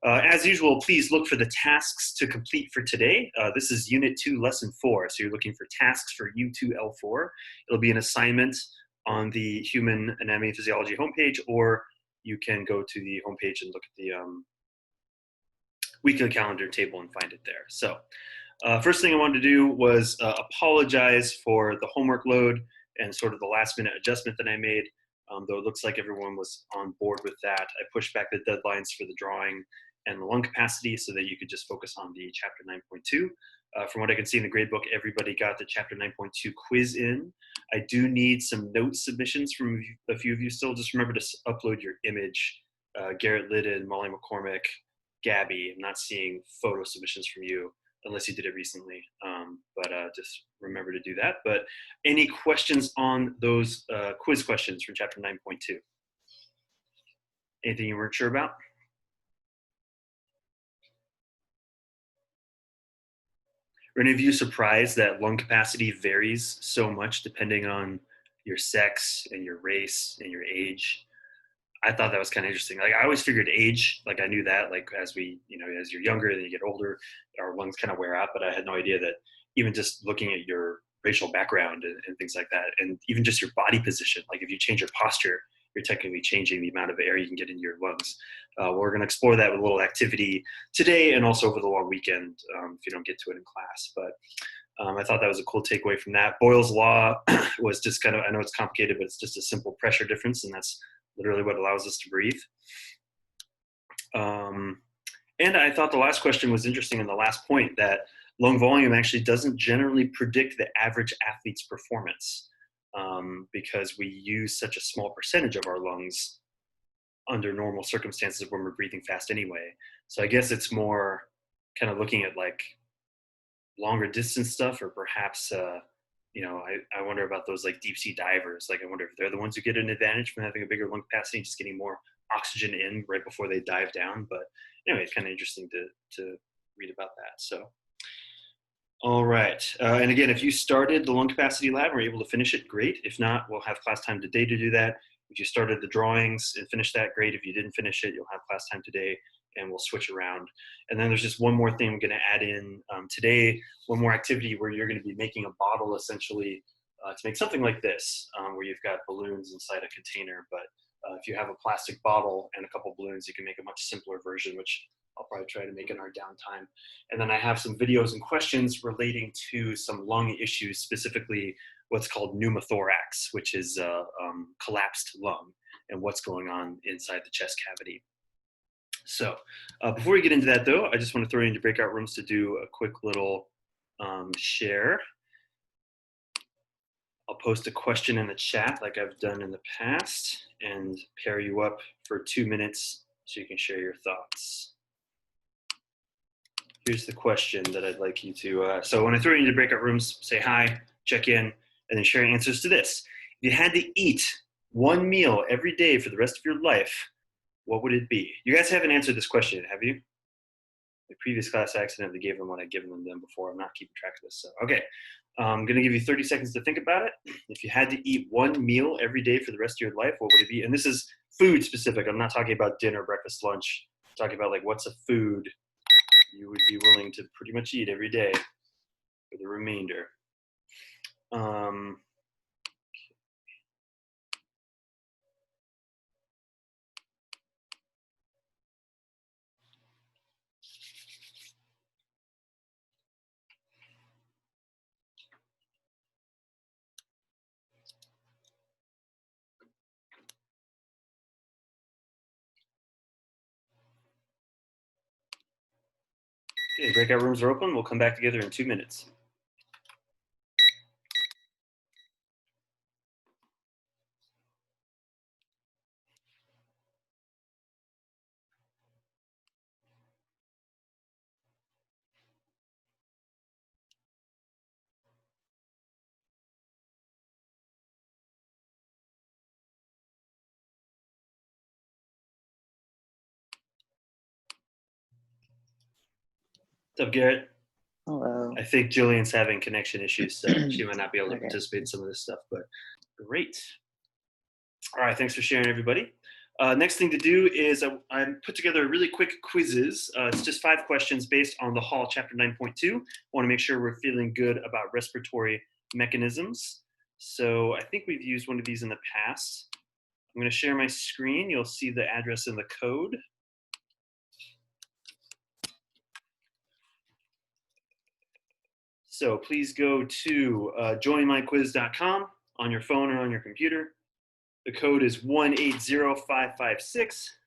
As usual, please look for the tasks to complete for today. This is Unit 2, Lesson 4, so you're looking for tasks for U2L4. It'll be an assignment on the Human Anatomy and Physiology homepage, or you can go to the homepage and look at the weekly calendar table and find it there. So first thing I wanted to do was apologize for the homework load and sort of the last minute adjustment that I made. Though it looks like everyone was on board with that. I pushed back the deadlines for the drawing and the lung capacity so that you could just focus on the chapter 9.2. From what I can see in the gradebook, everybody got the chapter 9.2 quiz in. I do need some note submissions from a few of you still. Just remember to upload your image. Garrett Liddon, Molly McCormick, Gabby. I'm not seeing photo submissions from you unless you did it recently, but just remember to do that. But any questions on those quiz questions from chapter 9.2? Anything you weren't sure about? Are any of you surprised that lung capacity varies so much depending on your sex and your race and your age? I thought that was kind of interesting. Like I always figured age, like I knew that, like as we, as you're younger, then you get older, our lungs kind of wear out. But I had no idea that even just looking at your racial background and things like that, and even just your body position, like if you change your posture, you're technically changing the amount of air you can get into your lungs. We're going to explore that with a little activity today and also over the long weekend if you don't get to it in class. But I thought that was a cool takeaway from that. Boyle's law was just kind of, I know it's complicated, but it's just a simple pressure difference, and that's literally what allows us to breathe. And I thought the last question was interesting in the last point, that lung volume actually doesn't generally predict the average athlete's performance because we use such a small percentage of our lungs under normal circumstances when we're breathing fast anyway. So I guess it's more kind of looking at like longer distance stuff, or perhaps I wonder about those like deep sea divers. Like I wonder if they're the ones who get an advantage from having a bigger lung capacity and just getting more oxygen in right before they dive down. But anyway, it's kind of interesting to read about that. So, all right. And again, if you started the lung capacity lab and were able to finish it, great. If not, we'll have class time today to do that. If you started the drawings and finished that, great. If you didn't finish it, you'll have class time today, and we'll switch around. And then there's just one more thing I'm going to add in today, one more activity where you're going to be making a bottle essentially to make something like this, where you've got balloons inside a container. But if you have a plastic bottle and a couple balloons, you can make a much simpler version, which I'll probably try to make in our downtime. And then I have some videos and questions relating to some lung issues, specifically what's called pneumothorax, which is collapsed lung, and what's going on inside the chest cavity. So before we get into that though, I just want to throw you into breakout rooms to do a quick little share. I'll post a question in the chat like I've done in the past and pair you up for 2 minutes so you can share your thoughts. Here's the question that I'd like you to, so when I throw you into breakout rooms, say hi, check in, and then share answers to this. If you had to eat one meal every day for the rest of your life, what would it be? You guys haven't answered this question, have you? The previous class, I accidentally gave them what I'd given them before. I'm not keeping track of this. So, okay, I'm going to give you 30 seconds to think about it. If you had to eat one meal every day for the rest of your life, what would it be? And this is food specific. I'm not talking about dinner, breakfast, lunch. I'm talking about like what's a food you would be willing to pretty much eat every day for the remainder. Okay, breakout rooms are open. We'll come back together in 2 minutes. What's up, Garrett? Hello. I think Jillian's having connection issues, so she might not be able to participate in some of this stuff, but great. All right, thanks for sharing, everybody. Next thing to do is I put together really quick quizzes. It's just 5 questions based on the Hall Chapter 9.2. I want to make sure we're feeling good about respiratory mechanisms. So I think we've used one of these in the past. I'm going to share my screen. You'll see the address and the code. So please go to joinmyquiz.com on your phone or on your computer. The code is 180556.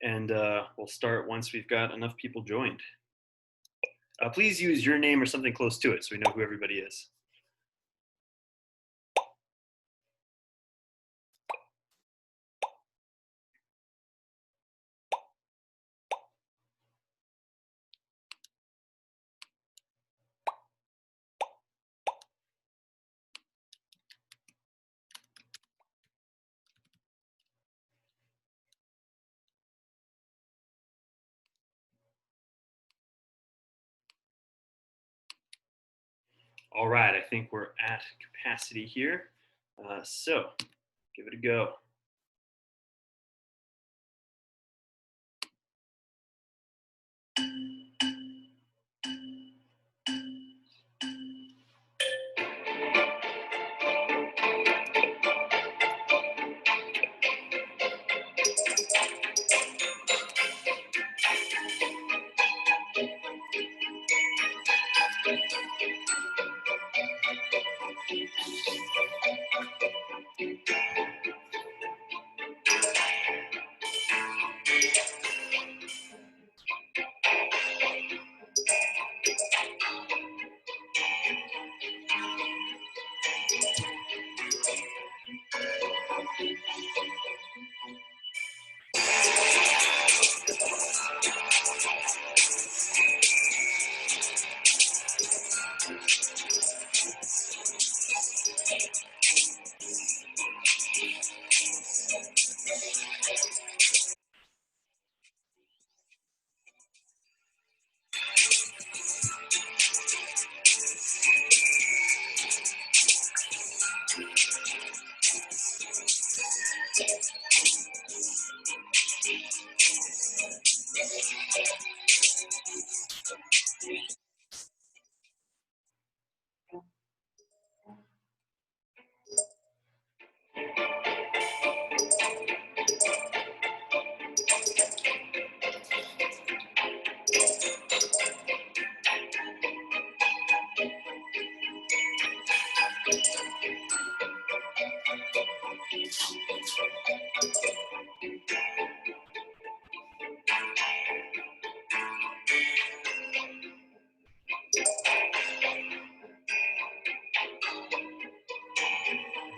And we'll start once we've got enough people joined. Please use your name or something close to it so we know who everybody is. All right, I think we're at capacity here. So give it a go.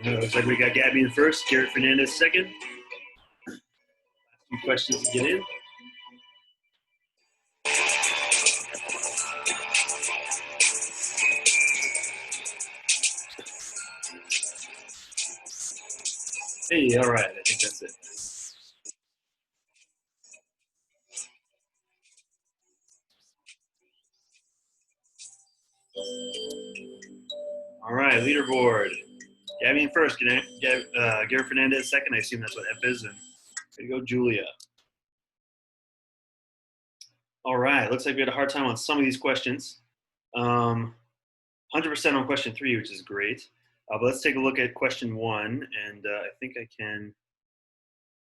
Looks like we got Gabby in first, Garrett Fernandez second. A few questions to get in. Hey, all right, I think that's it. All right, leaderboard. Gabby in first, Garrett Fernandez second. I assume that's what F is. And there you go, Julia. All right, looks like we had a hard time on some of these questions. 100% on question 3, which is great. But let's take a look at question 1, and I think I can.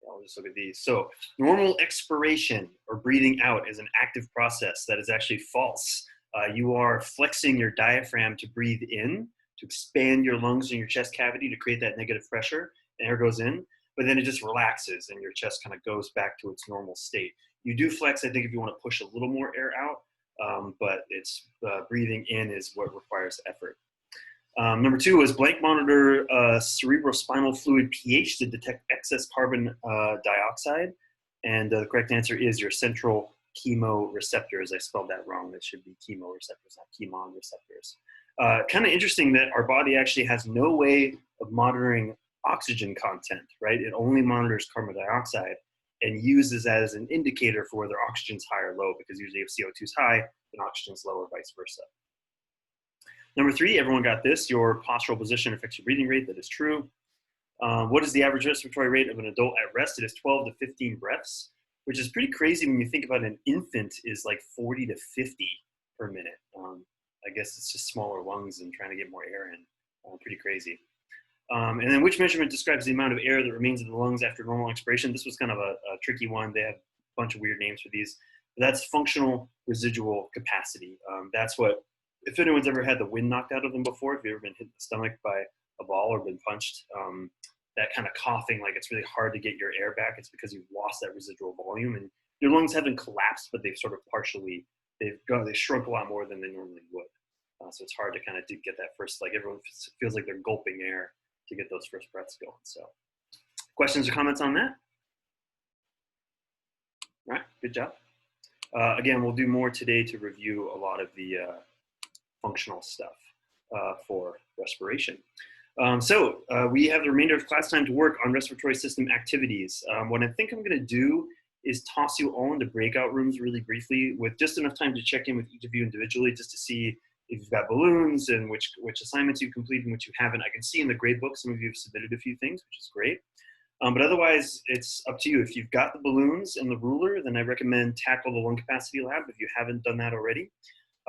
I'll just look at these. So, normal expiration or breathing out is an active process that is actually false. You are flexing your diaphragm to breathe in, to expand your lungs and your chest cavity to create that negative pressure. And air goes in, but then it just relaxes and your chest kind of goes back to its normal state. You do flex, I think, if you want to push a little more air out, but it's breathing in is what requires effort. Number 2 is blank monitor cerebrospinal fluid pH to detect excess carbon dioxide. And the correct answer is your central chemoreceptors. I spelled that wrong. That should be chemoreceptors, not chemon receptors. Kind of interesting that our body actually has no way of monitoring oxygen content, right? It only monitors carbon dioxide and uses that as an indicator for whether oxygen's high or low, because usually if CO2 is high, then oxygen's low or vice versa. Number 3, everyone got this. Your postural position affects your breathing rate. That is true. What is the average respiratory rate of an adult at rest? It is 12 to 15 breaths, which is pretty crazy when you think about an infant is like 40 to 50 per minute. I guess it's just smaller lungs and trying to get more air in. Pretty crazy. And then which measurement describes the amount of air that remains in the lungs after normal expiration? This was kind of a tricky one. They have a bunch of weird names for these. But that's functional residual capacity. That's what, if anyone's ever had the wind knocked out of them before, if you've ever been hit in the stomach by a ball or been punched, that kind of coughing, like it's really hard to get your air back. It's because you've lost that residual volume, and your lungs haven't collapsed, but they've sort of partially, they shrunk a lot more than they normally would. So it's hard to kind of get that first, like everyone feels like they're gulping air to get those first breaths going. So questions or comments on that? All right, good job. Again, we'll do more today to review a lot of the functional stuff for respiration. So we have the remainder of class time to work on respiratory system activities. What I think I'm going to do is toss you all into breakout rooms really briefly with just enough time to check in with each of you individually just to see if you've got balloons and which assignments you've completed and which you haven't. I can see in the grade book some of you have submitted a few things, which is great. But otherwise, it's up to you. If you've got the balloons and the ruler, then I recommend tackle the lung capacity lab if you haven't done that already.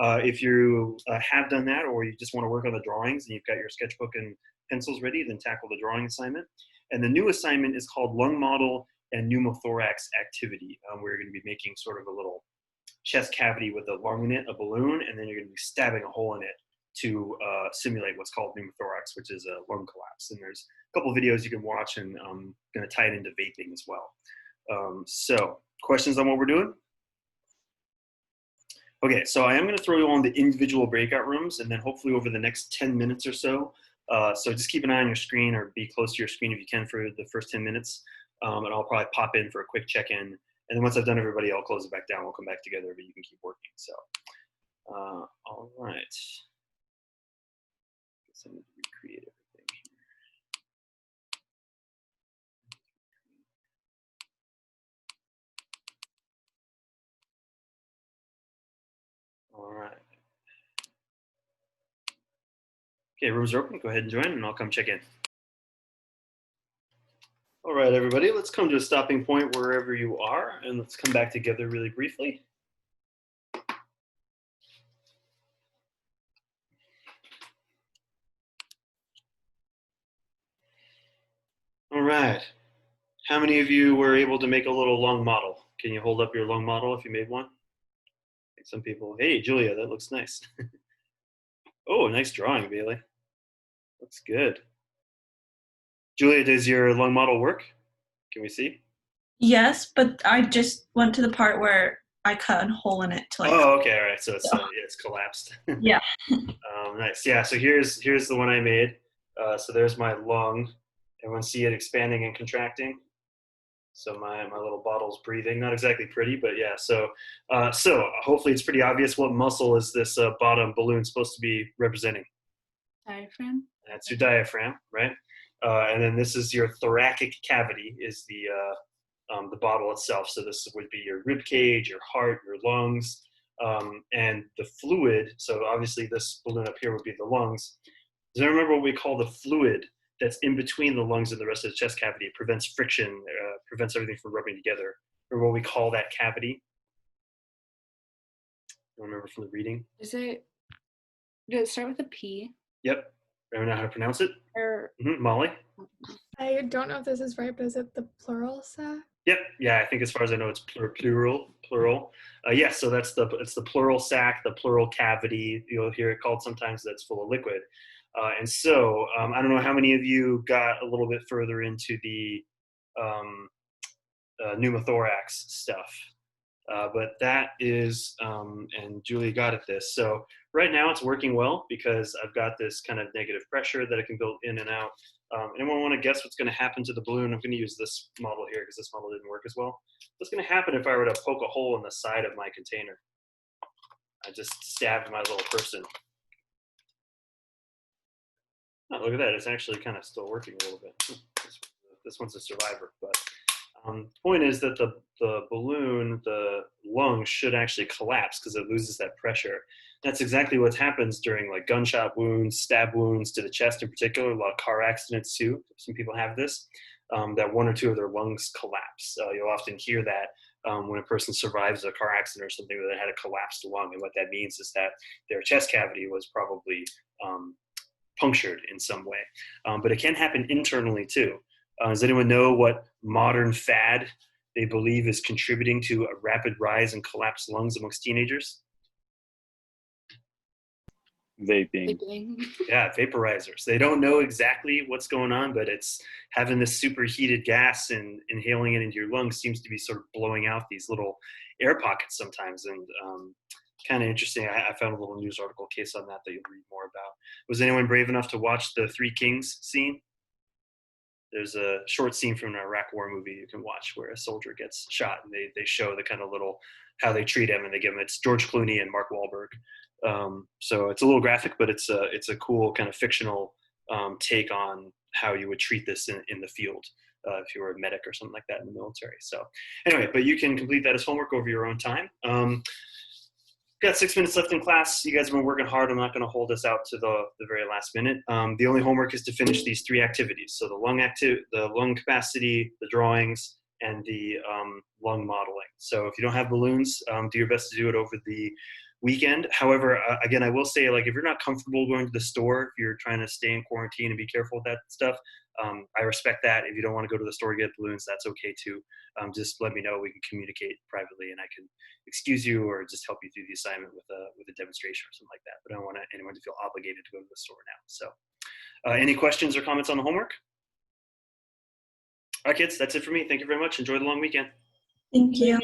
If you have done that, or you just want to work on the drawings and you've got your sketchbook and pencils ready, then tackle the drawing assignment. And the new assignment is called lung model and pneumothorax activity. We're going to be making sort of a little chest cavity with a lung in it, a balloon, and then you're going to be stabbing a hole in it to simulate what's called pneumothorax, which is a lung collapse. And there's a couple of videos you can watch, and I'm going to tie it into vaping as well. So questions on what we're doing? Okay, so I am going to throw you on the individual breakout rooms, and then hopefully over the next 10 minutes or so. So just keep an eye on your screen or be close to your screen if you can for the first 10 minutes. And I'll probably pop in for a quick check-in. And then once I've done everybody, I'll close it back down. We'll come back together, but you can keep working. So, all right. Guess I need to recreate everything here. All right. Okay, rooms are open. Go ahead and join, and I'll come check in. All right, everybody, let's come to a stopping point wherever you are, and let's come back together really briefly. All right. How many of you were able to make a little lung model? Can you hold up your lung model if you made one? Some people, hey, Julia, that looks nice. Oh, nice drawing, Bailey. Looks good. Julia, does your lung model work? Can we see? Yes, but I just went to the part where I cut a hole in it to like. Oh, okay, all right. So it's, yeah, it's collapsed. Yeah. Nice. Yeah. So here's the one I made. So there's my lung. Everyone see it expanding and contracting. So my little bottle's breathing. Not exactly pretty, but yeah. So hopefully it's pretty obvious what muscle is this bottom balloon supposed to be representing. Diaphragm. That's your diaphragm, right? And then this is your thoracic cavity, is the bottle itself. So this would be your rib cage, your heart, your lungs, and the fluid. So obviously this balloon up here would be the lungs. Does anyone remember what we call the fluid that's in between the lungs and the rest of the chest cavity? It prevents friction, prevents everything from rubbing together. Or what we call that cavity? You remember from the reading? Does it start with a P? Yep. Remember how to pronounce it? Molly? I don't know if this is right, but is it the plural sac? Yep. Yeah, I think as far as I know, it's plural. Yes, so it's the pleural sac, the pleural cavity. You'll hear it called sometimes, that's full of liquid. And so I don't know how many of you got a little bit further into the pneumothorax stuff. But that is, and Julie got at this. So right now it's working well because I've got this kind of negative pressure that I can build in and out. Anyone want to guess what's going to happen to the balloon? I'm going to use this model here because this model didn't work as well. What's going to happen if I were to poke a hole in the side of my container? I just stabbed my little person. Oh, look at that. It's actually kind of still working a little bit. This one's a survivor. But the point is that the balloon, the lung should actually collapse because it loses that pressure. That's exactly what happens during like gunshot wounds, stab wounds to the chest in particular, a lot of car accidents too. Some people have this, that one or two of their lungs collapse. You'll often hear that when a person survives a car accident or something that had a collapsed lung. And what that means is that their chest cavity was probably punctured in some way. But it can happen internally too. Does anyone know what modern fad they believe is contributing to a rapid rise in collapsed lungs amongst teenagers? Vaping. Yeah, vaporizers. They don't know exactly what's going on, but it's having this superheated gas and inhaling it into your lungs seems to be sort of blowing out these little air pockets sometimes. And kind of interesting. I found a little news article case on that you'll read more about. Was anyone brave enough to watch the Three Kings scene? There's a short scene from an Iraq war movie you can watch where a soldier gets shot, and they show the kind of little how they treat him, and they give him, it's George Clooney and Mark Wahlberg. So it's a little graphic, but it's a cool kind of fictional take on how you would treat this in the field if you were a medic or something like that in the military. So anyway, but you can complete that as homework over your own time. Got 6 minutes left in class. You guys have been working hard. I'm not going to hold us out to the very last minute. The only homework is to finish these 3 activities. So the lung capacity, the drawings, and the lung modeling. So if you don't have balloons, do your best to do it over the weekend. However, again, I will say, like, if you're not comfortable going to the store, if you're trying to stay in quarantine and be careful with that stuff, I respect that. If you don't want to go to the store to get balloons, that's okay too. Just let me know. We can communicate privately, and I can excuse you or just help you through the assignment with a demonstration or something like that. But I don't want anyone to feel obligated to go to the store now. So any questions or comments on the homework? All right, kids, that's it for me. Thank you very much. Enjoy the long weekend. Thank you.